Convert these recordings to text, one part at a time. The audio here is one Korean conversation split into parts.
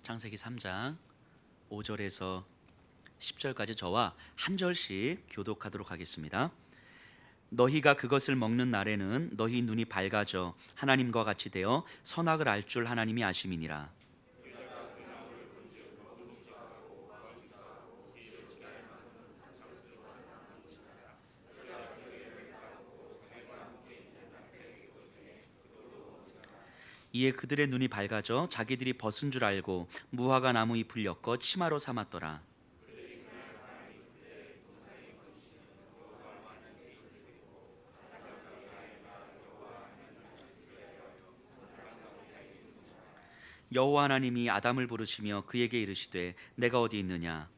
창세기 3장 5절에서 10절까지 저와 한 절씩 교독하도록 하겠습니다. 너희가 그것을 먹는 날에는 너희 눈이 밝아져 하나님과 같이 되어 선악을 알 줄 하나님이 아심이니라. 이에 그들의 눈이 밝아져 자기들이 벗은 줄 알고 무화과 나무 잎을 엮어 치마로 삼았더라. 여호와 하나님이 아담을 부르시며 그에게 이르시되 내가 어디 있느냐.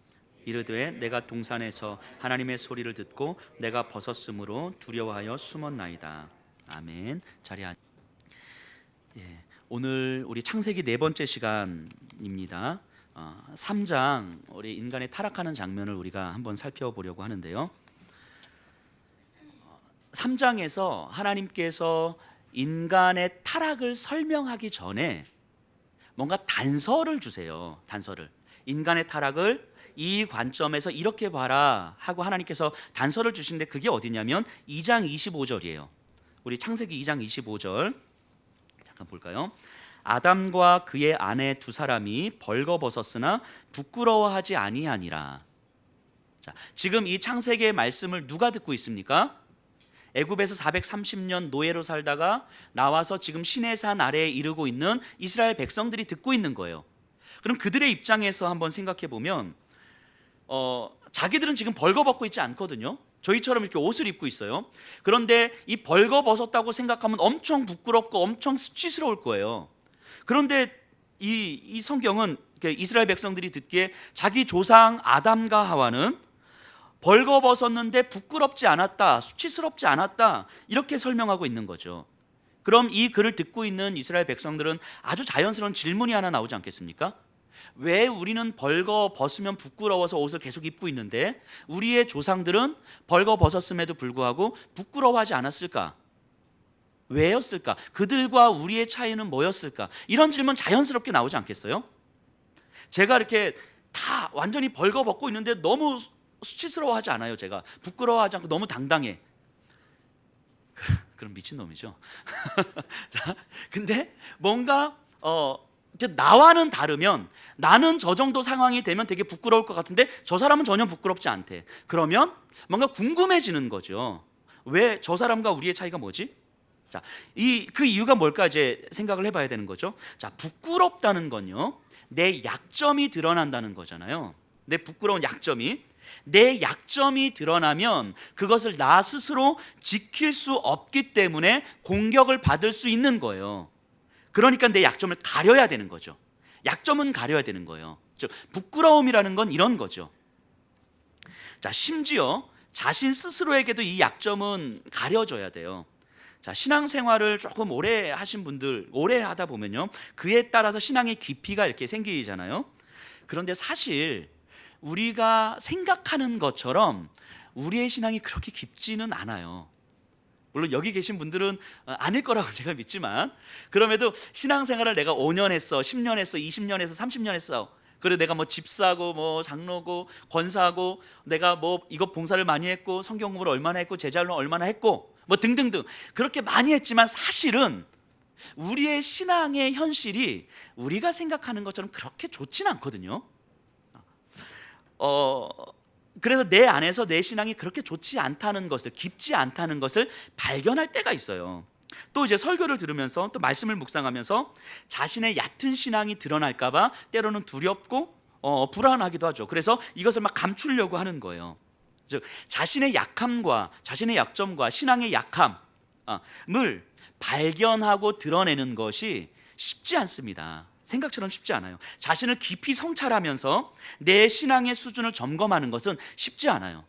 이르되 내가 동산에서 하나님의 소리를 듣고 내가 벗었으므로 두려워하여 숨었나이다. 아멘. 자리 앉. 오늘 우리 창세기 네 번째 시간입니다. 3장 우리 인간의 타락하는 장면을 우리가 한번 살펴보려고 하는데요. 3장에서 하나님께서 인간의 타락을 설명하기 전에 뭔가 단서를 주세요. 단서를. 인간의 타락을 이 관점에서 이렇게 봐라 하고 하나님께서 단서를 주시는데 그게 어디냐면 2장 25절이에요. 우리 창세기 2장 25절 잠깐 볼까요? 아담과 그의 아내 두 사람이 벌거벗었으나 부끄러워하지 아니하니라. 자, 지금 이 창세기의 말씀을 누가 듣고 있습니까? 애굽에서 430년 노예로 살다가 나와서 지금 시내산 아래에 이르고 있는 이스라엘 백성들이 듣고 있는 거예요. 그럼 그들의 입장에서 한번 생각해 보면 자기들은 지금 벌거벗고 있지 않거든요. 저희처럼 이렇게 옷을 입고 있어요. 그런데 이 벌거벗었다고 생각하면 엄청 부끄럽고 엄청 수치스러울 거예요. 그런데 이 성경은 이스라엘 백성들이 듣기에 자기 조상 아담과 하와는 벌거벗었는데 부끄럽지 않았다, 수치스럽지 않았다, 이렇게 설명하고 있는 거죠. 그럼 이 글을 듣고 있는 이스라엘 백성들은 아주 자연스러운 질문이 하나 나오지 않겠습니까? 왜 우리는 벌거벗으면 부끄러워서 옷을 계속 입고 있는데 우리의 조상들은 벌거벗었음에도 불구하고 부끄러워하지 않았을까? 왜였을까? 그들과 우리의 차이는 뭐였을까? 이런 질문 자연스럽게 나오지 않겠어요? 제가 이렇게 다 완전히 벌거벗고 있는데 너무 수치스러워하지 않아요. 제가 부끄러워하지 않고 너무 당당해. 그럼 미친놈이죠. 자, 근데 뭔가 나와는 다르면 나는 저 정도 상황이 되면 되게 부끄러울 것 같은데 저 사람은 전혀 부끄럽지 않대. 그러면 뭔가 궁금해지는 거죠. 왜 저 사람과 우리의 차이가 뭐지? 자, 그 이유가 뭘까 이제 생각을 해봐야 되는 거죠. 자, 부끄럽다는 건요, 내 약점이 드러난다는 거잖아요. 내 부끄러운 약점이. 내 약점이 드러나면 그것을 나 스스로 지킬 수 없기 때문에 공격을 받을 수 있는 거예요. 그러니까 내 약점을 가려야 되는 거죠. 약점은 가려야 되는 거예요. 즉 부끄러움이라는 건 이런 거죠. 자, 심지어 자신 스스로에게도 이 약점은 가려져야 돼요. 자, 신앙생활을 조금 오래 하신 분들, 오래 하다 보면요, 그에 따라서 신앙의 깊이가 이렇게 생기잖아요. 그런데 사실 우리가 생각하는 것처럼 우리의 신앙이 그렇게 깊지는 않아요. 물론 여기 계신 분들은 아닐 거라고 제가 믿지만, 그럼에도 신앙생활을 내가 5년 했어, 10년 했어, 20년 했어, 30년 했어. 그리고 내가 뭐 집사고 뭐 장로고 권사고 내가 뭐 이것 봉사를 많이 했고 성경 공부를 얼마나 했고 제자를 얼마나 했고 뭐 등등등 그렇게 많이 했지만 사실은 우리의 신앙의 현실이 우리가 생각하는 것처럼 그렇게 좋지는 않거든요. 그래서 내 안에서 내 신앙이 그렇게 좋지 않다는 것을, 깊지 않다는 것을 발견할 때가 있어요. 또 이제 설교를 들으면서 또 말씀을 묵상하면서 자신의 얕은 신앙이 드러날까 봐 때로는 두렵고 불안하기도 하죠. 그래서 이것을 막 감추려고 하는 거예요. 즉 자신의 약함과 자신의 약점과 신앙의 약함을 발견하고 드러내는 것이 쉽지 않습니다. 생각처럼 쉽지 않아요. 자신을 깊이 성찰하면서 내 신앙의 수준을 점검하는 것은 쉽지 않아요.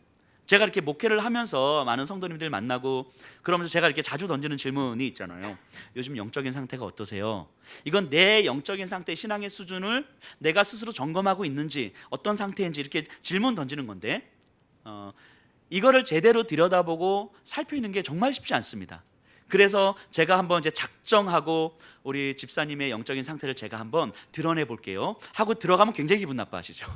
제가 이렇게 목회를 하면서 많은 성도님들 만나고 그러면서 제가 이렇게 자주 던지는 질문이 있잖아요. 요즘 영적인 상태가 어떠세요? 이건 내 영적인 상태, 신앙의 수준을 내가 스스로 점검하고 있는지 어떤 상태인지 이렇게 질문 던지는 건데 이거를 제대로 들여다보고 살피는 게 정말 쉽지 않습니다. 그래서 제가 한번 이제 작정하고 우리 집사님의 영적인 상태를 제가 한번 드러내 볼게요 하고 들어가면 굉장히 기분 나빠하시죠.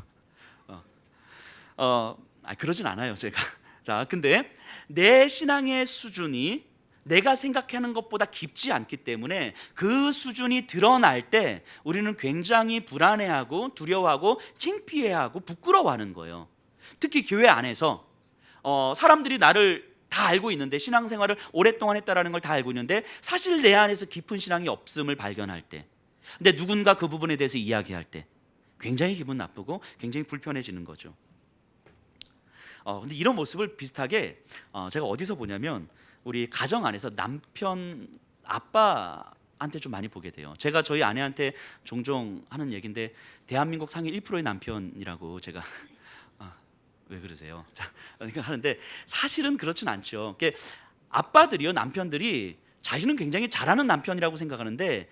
그러진 않아요 제가. 자, 근데 내 신앙의 수준이 내가 생각하는 것보다 깊지 않기 때문에 그 수준이 드러날 때 우리는 굉장히 불안해하고 두려워하고 창피해하고 부끄러워하는 거예요. 특히 교회 안에서 사람들이 나를 다 알고 있는데, 신앙생활을 오랫동안 했다라는 걸 다 알고 있는데 사실 내 안에서 깊은 신앙이 없음을 발견할 때, 근데 누군가 그 부분에 대해서 이야기할 때 굉장히 기분 나쁘고 굉장히 불편해지는 거죠. 근데 이런 모습을 비슷하게 제가 어디서 보냐면 우리 가정 안에서 남편 아빠한테 좀 많이 보게 돼요. 제가 저희 아내한테 종종 하는 얘기인데 대한민국 상위 1%의 남편이라고 제가 왜 그러세요? 자, 그러니까 하는데 사실은 그렇진 않죠. 아빠들이요, 남편들이 자신은 굉장히 잘하는 남편이라고 생각하는데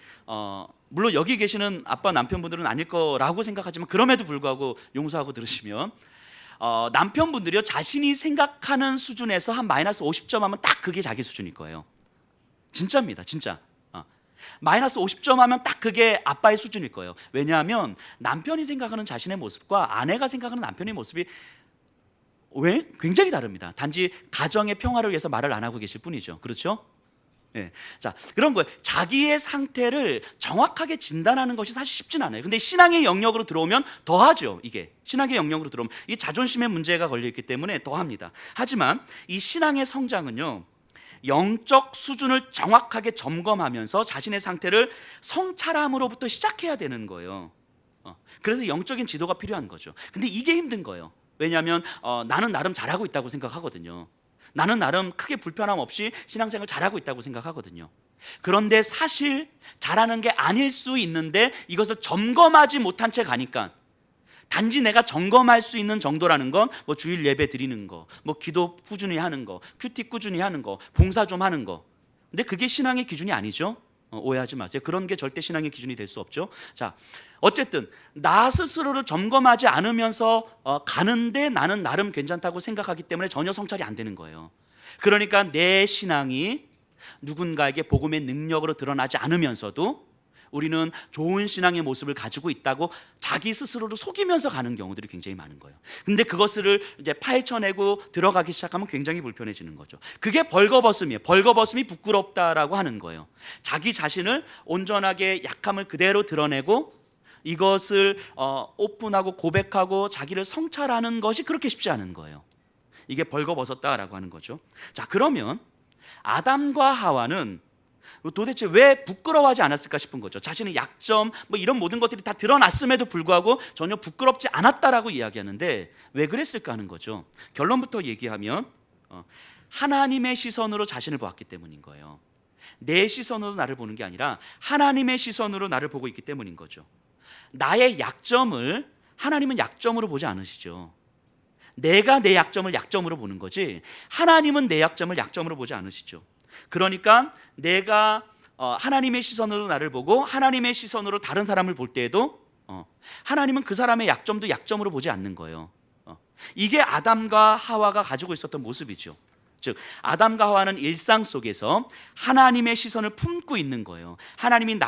물론 여기 계시는 아빠 남편분들은 아닐 거라고 생각하지만 그럼에도 불구하고 용서하고 들으시면 남편분들이요 자신이 생각하는 수준에서 한 마이너스 50점 하면 딱 그게 자기 수준일 거예요. 진짜입니다, 진짜. 마이너스 50점 하면 딱 그게 아빠의 수준일 거예요. 왜냐하면 남편이 생각하는 자신의 모습과 아내가 생각하는 남편의 모습이 굉장히 다릅니다. 단지 가정의 평화를 위해서 말을 안 하고 계실 뿐이죠. 그렇죠? 네. 자, 그런 거예요. 자기의 상태를 정확하게 진단하는 것이 사실 쉽진 않아요. 근데 신앙의 영역으로 들어오면 더하죠. 이게 신앙의 영역으로 들어오면 이 자존심의 문제가 걸려 있기 때문에 더합니다. 하지만 이 신앙의 성장은요, 영적 수준을 정확하게 점검하면서 자신의 상태를 성찰함으로부터 시작해야 되는 거예요. 그래서 영적인 지도가 필요한 거죠. 근데 이게 힘든 거예요. 왜냐하면 나는 나름 잘하고 있다고 생각하거든요. 나는 나름 크게 불편함 없이 신앙생활 잘하고 있다고 생각하거든요. 그런데 사실 잘하는 게 아닐 수 있는데 이것을 점검하지 못한 채 가니까, 단지 내가 점검할 수 있는 정도라는 건 뭐 주일 예배 드리는 거, 뭐 기도 꾸준히 하는 거, 큐티 꾸준히 하는 거, 봉사 좀 하는 거. 근데 그게 신앙의 기준이 아니죠. 오해하지 마세요. 그런 게 절대 신앙의 기준이 될 수 없죠. 자, 어쨌든 나 스스로를 점검하지 않으면서 가는데 나는 나름 괜찮다고 생각하기 때문에 전혀 성찰이 안 되는 거예요. 그러니까 내 신앙이 누군가에게 복음의 능력으로 드러나지 않으면서도 우리는 좋은 신앙의 모습을 가지고 있다고 자기 스스로를 속이면서 가는 경우들이 굉장히 많은 거예요. 근데 그것을 이제 파헤쳐내고 들어가기 시작하면 굉장히 불편해지는 거죠. 그게 벌거벗음이에요. 벌거벗음이 부끄럽다라고 하는 거예요. 자기 자신을 온전하게 약함을 그대로 드러내고 이것을 오픈하고 고백하고 자기를 성찰하는 것이 그렇게 쉽지 않은 거예요. 이게 벌거벗었다라고 하는 거죠. 자, 그러면 아담과 하와는 도대체 왜 부끄러워하지 않았을까 싶은 거죠. 자신의 약점, 뭐 이런 모든 것들이 다 드러났음에도 불구하고 전혀 부끄럽지 않았다라고 이야기하는데 왜 그랬을까 하는 거죠. 결론부터 얘기하면 하나님의 시선으로 자신을 보았기 때문인 거예요. 내 시선으로 나를 보는 게 아니라 하나님의 시선으로 나를 보고 있기 때문인 거죠. 나의 약점을 하나님은 약점으로 보지 않으시죠. 내가 내 약점을 약점으로 보는 거지 하나님은 내 약점을 약점으로 보지 않으시죠. 그러니까 내가 하나님의 시선으로 나를 보고 하나님의 시선으로 다른 사람을 볼 때에도 하나님은 그 사람의 약점도 약점으로 보지 않는 거예요. 이게 아담과 하와가 가지고 있었던 모습이죠. 즉 아담과 하와는 일상 속에서 하나님의 시선을 품고 있는 거예요. 하나님이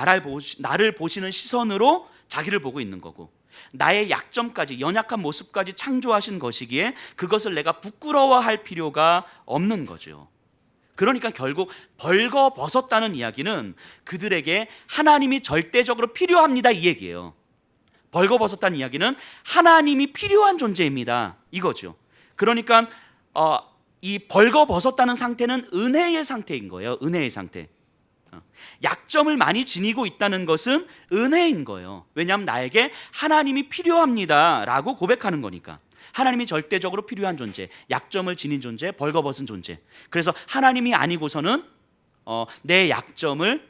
나를 보시는 시선으로 자기를 보고 있는 거고, 나의 약점까지, 연약한 모습까지 창조하신 것이기에 그것을 내가 부끄러워할 필요가 없는 거죠. 그러니까 결국 벌거벗었다는 이야기는 그들에게 하나님이 절대적으로 필요합니다 이 얘기예요. 벌거벗었다는 이야기는 하나님이 필요한 존재입니다 이거죠. 그러니까 이 벌거벗었다는 상태는 은혜의 상태인 거예요. 은혜의 상태. 약점을 많이 지니고 있다는 것은 은혜인 거예요. 왜냐하면 나에게 하나님이 필요합니다 라고 고백하는 거니까. 하나님이 절대적으로 필요한 존재, 약점을 지닌 존재, 벌거벗은 존재. 그래서 하나님이 아니고서는 내 약점을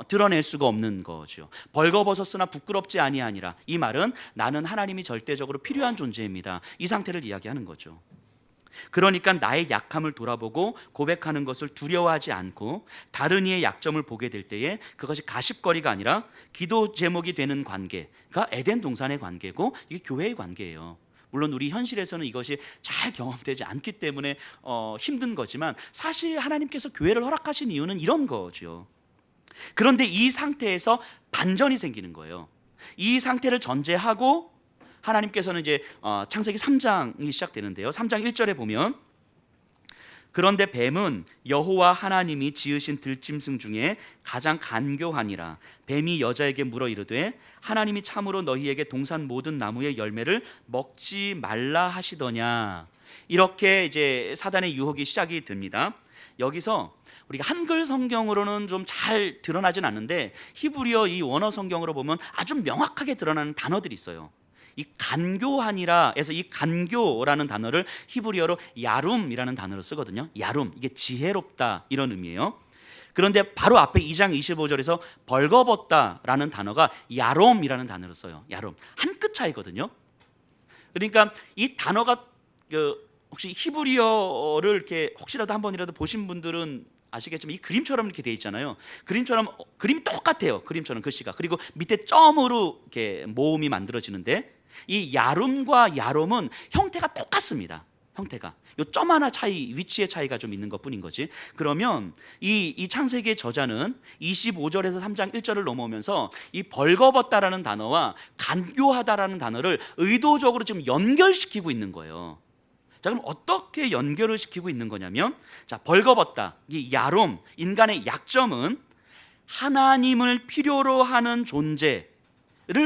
드러낼 수가 없는 거죠. 벌거벗었으나 부끄럽지 아니하니라. 이 말은 나는 하나님이 절대적으로 필요한 존재입니다. 이 상태를 이야기하는 거죠. 그러니까 나의 약함을 돌아보고 고백하는 것을 두려워하지 않고 다른 이의 약점을 보게 될 때에 그것이 가십거리가 아니라 기도 제목이 되는 관계가 에덴 동산의 관계고 이게 교회의 관계예요. 물론 우리 현실에서는 이것이 잘 경험되지 않기 때문에 힘든 거지만 사실 하나님께서 교회를 허락하신 이유는 이런 거죠. 그런데 이 상태에서 반전이 생기는 거예요. 이 상태를 전제하고 하나님께서는 이제 창세기 3장이 시작되는데요. 3장 1절에 보면 그런데 뱀은 여호와 하나님이 지으신 들짐승 중에 가장 간교하니라. 뱀이 여자에게 물어 이르되 하나님이 참으로 너희에게 동산 모든 나무의 열매를 먹지 말라 하시더냐. 이렇게 이제 사단의 유혹이 시작이 됩니다. 여기서 우리가 한글 성경으로는 좀 잘 드러나진 않는데 히브리어 이 원어 성경으로 보면 아주 명확하게 드러나는 단어들이 있어요. 이 간교하니라 해서 이 간교라는 단어를 히브리어로 야룸이라는 단어로 쓰거든요. 야룸, 이게 지혜롭다 이런 의미예요. 그런데 바로 앞에 2장 25절에서 벌거벗다라는 단어가 야롬이라는 단어로 써요. 야롬, 한 끗 차이거든요. 그러니까 이 단어가 혹시 히브리어를 이렇게 혹시라도 한 번이라도 보신 분들은 아시겠지만 이 그림처럼 이렇게 돼 있잖아요. 그림 똑같아요. 그림처럼 글씨가. 그리고 밑에 점으로 이렇게 모음이 만들어지는데 이 야룸과 야롬은 형태가 똑같습니다. 형태가 요 점 하나 차이, 위치의 차이가 좀 있는 것뿐인 거지. 그러면 이 창세기의 저자는 25절에서 3장 1절을 넘어오면서 이 벌거벗다라는 단어와 간교하다라는 단어를 의도적으로 지금 연결시키고 있는 거예요. 자, 그럼 어떻게 연결을 시키고 있는 거냐면, 자, 벌거벗다, 이 야롬, 인간의 약점은 하나님을 필요로 하는 존재를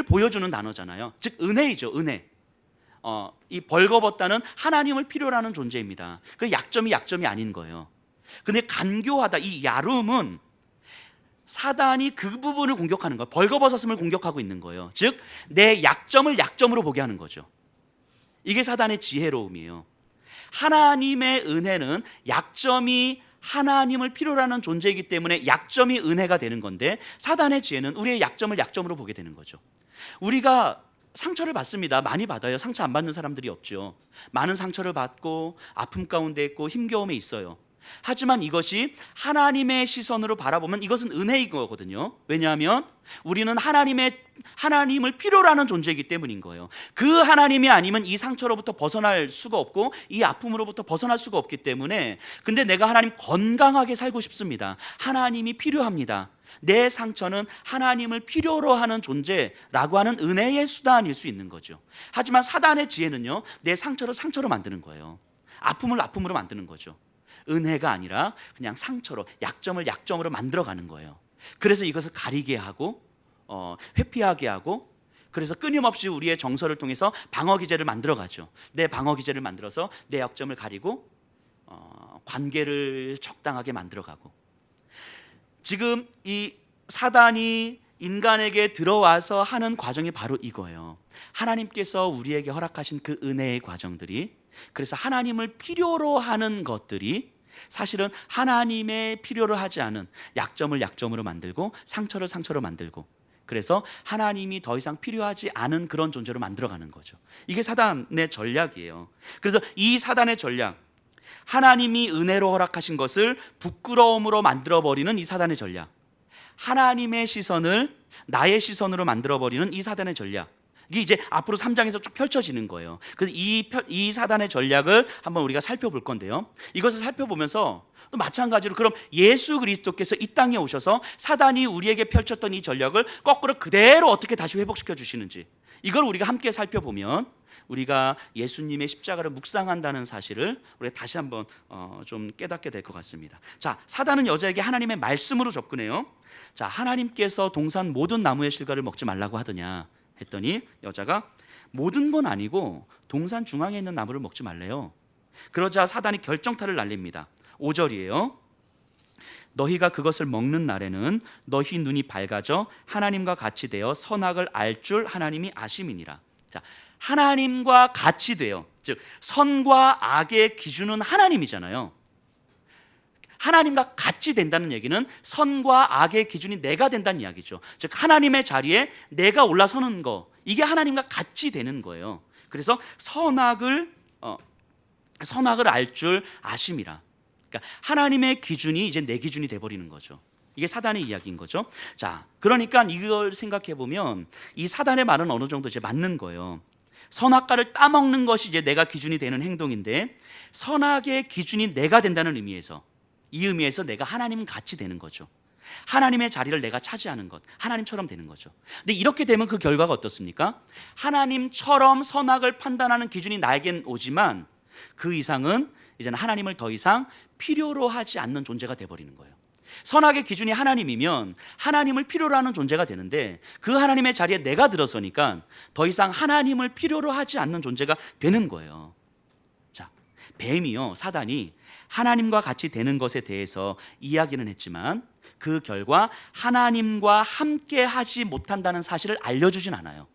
보여주는 단어잖아요. 즉 은혜이죠, 은혜. 이 벌거벗다는 하나님을 필요로 하는 존재입니다. 그 약점이 아닌 거예요. 근데 간교하다, 이 야룸은 사단이 그 부분을 공격하는 거예요. 벌거벗었음을 공격하고 있는 거예요. 즉 내 약점을 약점으로 보게 하는 거죠. 이게 사단의 지혜로움이에요. 하나님의 은혜는 약점이 하나님을 필요로 하는 존재이기 때문에 약점이 은혜가 되는 건데, 사단의 지혜는 우리의 약점을 약점으로 보게 되는 거죠. 우리가 상처를 받습니다. 많이 받아요. 상처 안 받는 사람들이 없죠. 많은 상처를 받고 아픔 가운데 있고 힘겨움에 있어요. 하지만 이것이 하나님의 시선으로 바라보면 이것은 은혜인 거거든요. 왜냐하면 우리는 하나님을 필요로 하는 존재이기 때문인 거예요. 그 하나님이 아니면 이 상처로부터 벗어날 수가 없고 이 아픔으로부터 벗어날 수가 없기 때문에, 근데 내가 하나님 건강하게 살고 싶습니다. 하나님이 필요합니다. 내 상처는 하나님을 필요로 하는 존재라고 하는 은혜의 수단일 수 있는 거죠. 하지만 사단의 지혜는요, 내 상처를 상처로 만드는 거예요. 아픔을 아픔으로 만드는 거죠. 은혜가 아니라 그냥 상처로, 약점을 약점으로 만들어가는 거예요. 그래서 이것을 가리게 하고 회피하게 하고, 그래서 끊임없이 우리의 정서를 통해서 방어 기제를 만들어가죠. 내 방어 기제를 만들어서 내 약점을 가리고 관계를 적당하게 만들어가고, 지금 이 사단이 인간에게 들어와서 하는 과정이 바로 이거예요. 하나님께서 우리에게 허락하신 그 은혜의 과정들이, 그래서 하나님을 필요로 하는 것들이 사실은 하나님의 필요로 하지 않은 약점을 약점으로 만들고 상처를 상처로 만들고, 그래서 하나님이 더 이상 필요하지 않은 그런 존재로 만들어가는 거죠. 이게 사단의 전략이에요. 그래서 이 사단의 전략, 하나님이 은혜로 허락하신 것을 부끄러움으로 만들어버리는 이 사단의 전략, 하나님의 시선을 나의 시선으로 만들어버리는 이 사단의 전략, 이게 이제 앞으로 3장에서 쭉 펼쳐지는 거예요. 그래서 이 사단의 전략을 한번 우리가 살펴볼 건데요, 이것을 살펴보면서 또 마찬가지로 그럼 예수 그리스도께서 이 땅에 오셔서 사단이 우리에게 펼쳤던 이 전략을 거꾸로 그대로 어떻게 다시 회복시켜 주시는지, 이걸 우리가 함께 살펴보면 우리가 예수님의 십자가를 묵상한다는 사실을 우리가 다시 한번 좀 깨닫게 될 것 같습니다. 자, 사단은 여자에게 하나님의 말씀으로 접근해요. 자, 하나님께서 동산 모든 나무의 실과를 먹지 말라고 하더냐 했더니 여자가 모든 건 아니고 동산 중앙에 있는 나무를 먹지 말래요. 그러자 사단이 결정타를 날립니다. 5절이에요. 너희가 그것을 먹는 날에는 너희 눈이 밝아져 하나님과 같이 되어 선악을 알 줄 하나님이 아심이니라. 자, 하나님과 같이 돼요. 즉 선과 악의 기준은 하나님이잖아요. 하나님과 같이 된다는 얘기는 선과 악의 기준이 내가 된다는 이야기죠. 즉 하나님의 자리에 내가 올라서는 거, 이게 하나님과 같이 되는 거예요. 그래서 선악을 알 줄 아심이라. 그러니까 하나님의 기준이 이제 내 기준이 돼버리는 거죠. 이게 사단의 이야기인 거죠. 자, 그러니까 이걸 생각해 보면 이 사단의 말은 어느 정도 이제 맞는 거예요. 선악과를 따먹는 것이 이제 내가 기준이 되는 행동인데, 선악의 기준이 내가 된다는 의미에서, 이 의미에서 내가 하나님 같이 되는 거죠. 하나님의 자리를 내가 차지하는 것, 하나님처럼 되는 거죠. 근데 이렇게 되면 그 결과가 어떻습니까? 하나님처럼 선악을 판단하는 기준이 나에겐 오지만 그 이상은 이제는 하나님을 더 이상 필요로 하지 않는 존재가 돼버리는 거예요. 선악의 기준이 하나님이면 하나님을 필요로 하는 존재가 되는데, 그 하나님의 자리에 내가 들어서니까 더 이상 하나님을 필요로 하지 않는 존재가 되는 거예요. 자, 뱀이요, 사단이 하나님과 같이 되는 것에 대해서 이야기는 했지만 그 결과 하나님과 함께 하지 못한다는 사실을 알려주진 않아요.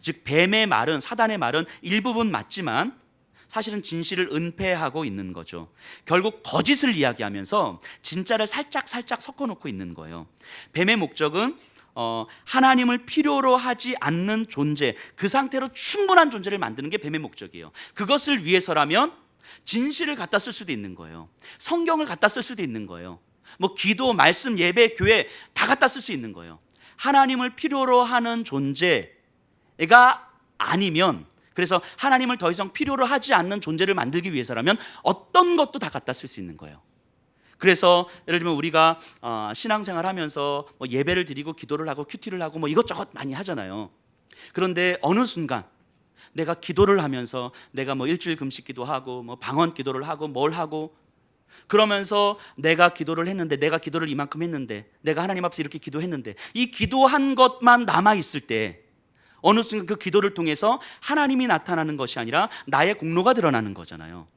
즉 뱀의 말은, 사단의 말은 일부분 맞지만 사실은 진실을 은폐하고 있는 거죠. 결국 거짓을 이야기하면서 진짜를 살짝 섞어놓고 있는 거예요. 뱀의 목적은 하나님을 필요로 하지 않는 존재, 그 상태로 충분한 존재를 만드는 게 뱀의 목적이에요. 그것을 위해서라면 진실을 갖다 쓸 수도 있는 거예요. 성경을 갖다 쓸 수도 있는 거예요. 뭐 기도, 말씀, 예배, 교회 다 갖다 쓸 수 있는 거예요. 하나님을 필요로 하는 존재가 아니면, 그래서 하나님을 더 이상 필요로 하지 않는 존재를 만들기 위해서라면 어떤 것도 다 갖다 쓸 수 있는 거예요. 그래서 예를 들면 우리가 신앙생활 하면서 뭐 예배를 드리고 기도를 하고 큐티를 하고 뭐 이것저것 많이 하잖아요. 그런데 어느 순간 내가 기도를 하면서 내가 뭐 일주일 금식 기도하고 뭐 방언 기도를 하고 뭘 하고 그러면서 내가 기도를 했는데, 내가 기도를 이만큼 했는데, 내가 하나님 앞에서 이렇게 기도했는데, 이 기도한 것만 남아있을 때 어느 순간 그 기도를 통해서 하나님이 나타나는 것이 아니라 나의 공로가 드러나는 거잖아요.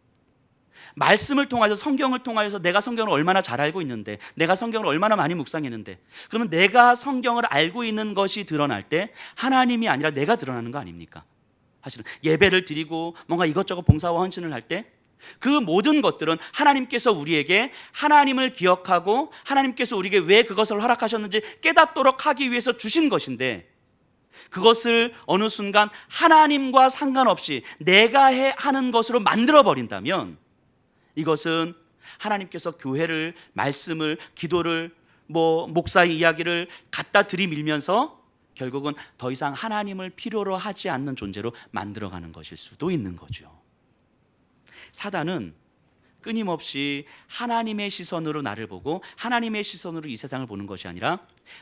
말씀을 통해서, 성경을 통해서 내가 성경을 얼마나 잘 알고 있는데, 내가 성경을 얼마나 많이 묵상했는데, 그러면 내가 성경을 알고 있는 것이 드러날 때 하나님이 아니라 내가 드러나는 거 아닙니까? 사실은 예배를 드리고 뭔가 이것저것 봉사와 헌신을 할 때 그 모든 것들은 하나님께서 우리에게 하나님을 기억하고 하나님께서 우리에게 왜 그것을 허락하셨는지 깨닫도록 하기 위해서 주신 것인데, 그것을 어느 순간 하나님과 상관없이 내가 하는 것으로 만들어버린다면 이것은 하나님께서 교회를, 말씀을, 기도를, 뭐 목사의 이야기를 갖다 들이밀면서 결국은 더 이상 하나님을 필요로 하지 않는 존재로 만들어가는 것일 수도 있는 거죠. 사단은 끊임없이 하나님의 시선으로 나를 보고 하나님의 시선으로 이 세상을 보는 것이 아니라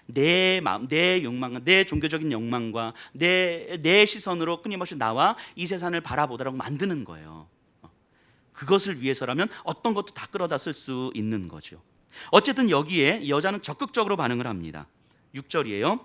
내 마음, 내 욕망, 내 종교적인 욕망과 내 시선으로 끊임없이 나와 이 세상을 바라보도록 만드는 거예요. 그것을 위해서라면 어떤 것도 다 끌어다 쓸 수 있는 거죠. 어쨌든 여기에 여자는 적극적으로 반응을 합니다. 6절이에요.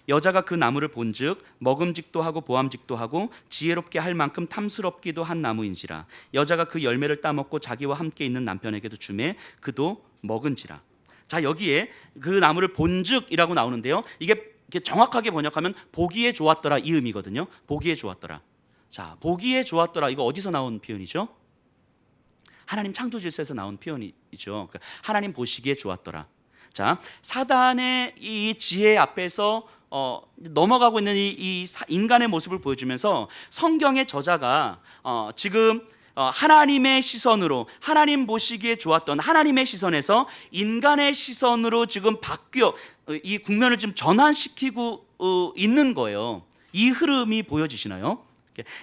여자가 그 나무를 본즉 먹음직도 하고 보암직도 하고 지혜롭게 할 만큼 탐스럽기도 한 나무인지라. 여자가 그 열매를 따먹고 자기와 함께 있는 남편에게도 주매 그도 먹은지라. 자, 여기에 그 나무를 본즉이라고 나오는데요, 이게 정확하게 번역하면 보기에 좋았더라, 이 의미거든요. 보기에 좋았더라. 자, 보기에 좋았더라, 이거 어디서 나온 표현이죠? 하나님 창조 질서에서 나온 표현이죠. 그러니까 하나님 보시기에 좋았더라. 자, 사단의 이 지혜 앞에서 넘어가고 있는 이 인간의 모습을 보여주면서 성경의 저자가 지금 하나님의 시선으로, 하나님 보시기에 좋았던 하나님의 시선에서 인간의 시선으로 지금 바뀌어 이 국면을 지금 전환시키고 있는 거예요. 이 흐름이 보여지시나요?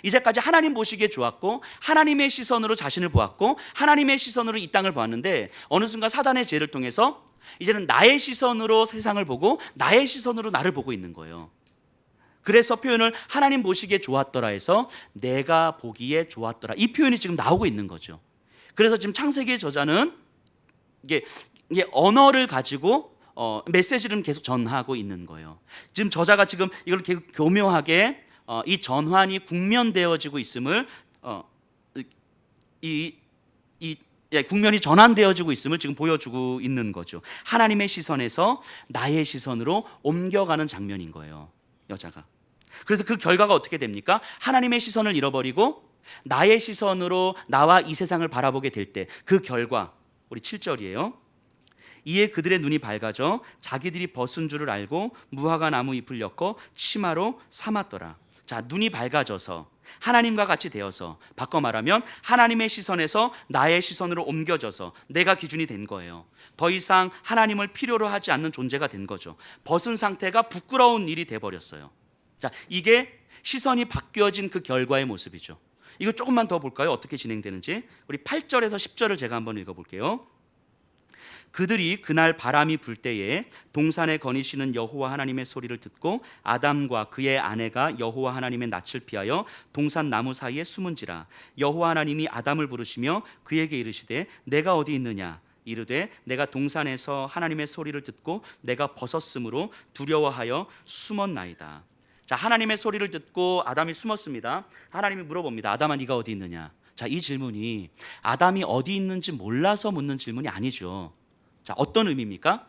이제까지 하나님 보시기에 좋았고 하나님의 시선으로 자신을 보았고 하나님의 시선으로 이 땅을 보았는데, 어느 순간 사단의 죄를 통해서 이제는 나의 시선으로 세상을 보고 나의 시선으로 나를 보고 있는 거예요. 그래서 표현을 하나님 보시기에 좋았더라 해서 내가 보기에 좋았더라, 이 표현이 지금 나오고 있는 거죠. 그래서 지금 창세기의 저자는 이게 언어를 가지고 메시지를 계속 전하고 있는 거예요. 지금 저자가 지금 이걸 계속 교묘하게 이 전환이 국면되어지고 있음을 국면이 전환되어지고 있음을 지금 보여주고 있는 거죠. 하나님의 시선에서 나의 시선으로 옮겨가는 장면인 거예요, 여자가. 그래서 그 결과가 어떻게 됩니까? 하나님의 시선을 잃어버리고 나의 시선으로 나와 이 세상을 바라보게 될 때 그 결과, 우리 7절이에요. 이에 그들의 눈이 밝아져 자기들이 벗은 줄을 알고 무화과 나무 잎을 엮어 치마로 삼았더라. 자, 눈이 밝아져서 하나님과 같이 되어서, 바꿔 말하면 하나님의 시선에서 나의 시선으로 옮겨져서 내가 기준이 된 거예요. 더 이상 하나님을 필요로 하지 않는 존재가 된 거죠. 벗은 상태가 부끄러운 일이 돼버렸어요. 자, 이게 시선이 바뀌어진 그 결과의 모습이죠. 이거 조금만 더 볼까요? 어떻게 진행되는지. 우리 8절에서 10절을 제가 한번 읽어볼게요. 그들이 그날 바람이 불 때에 동산에 거니시는 여호와 하나님의 소리를 듣고 아담과 그의 아내가 여호와 하나님의 낯을 피하여 동산 나무 사이에 숨은지라. 여호와 하나님이 아담을 부르시며 그에게 이르시되 내가 어디 있느냐. 이르되 내가 동산에서 하나님의 소리를 듣고 내가 벗었으므로 두려워하여 숨었나이다. 자, 하나님의 소리를 듣고 아담이 숨었습니다. 하나님이 물어봅니다. 아담아, 네가 어디 있느냐. 자, 이 질문이 아담이 어디 있는지 몰라서 묻는 질문이 아니죠. 자, 어떤 의미입니까?